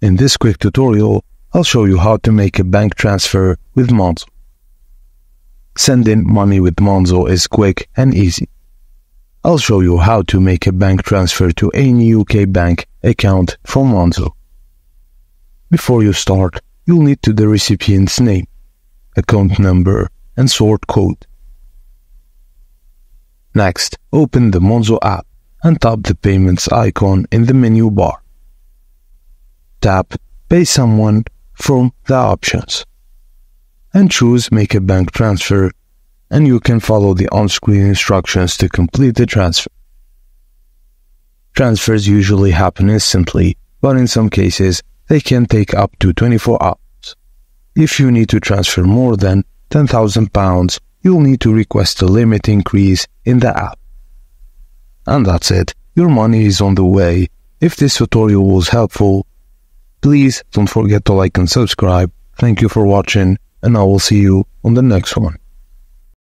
In this quick tutorial, I'll show you how to make a bank transfer with Monzo. Sending money with Monzo is quick and easy. I'll show you how to make a bank transfer to any UK bank account from Monzo. Before you start, you'll need the recipient's name, account number, and sort code. Next, open the Monzo app and tap the payments icon in the menu bar. Tap Pay Someone from the options and choose Make a Bank Transfer, and you can follow the on-screen instructions to complete the transfer. Transfers usually happen instantly, but in some cases they can take up to 24 hours. If you need to transfer more than £10,000, you'll need to request a limit increase in the app. And that's it, your money is on the way. If this tutorial was helpful, please don't forget to like and subscribe. Thank you for watching, and I will see you on the next one.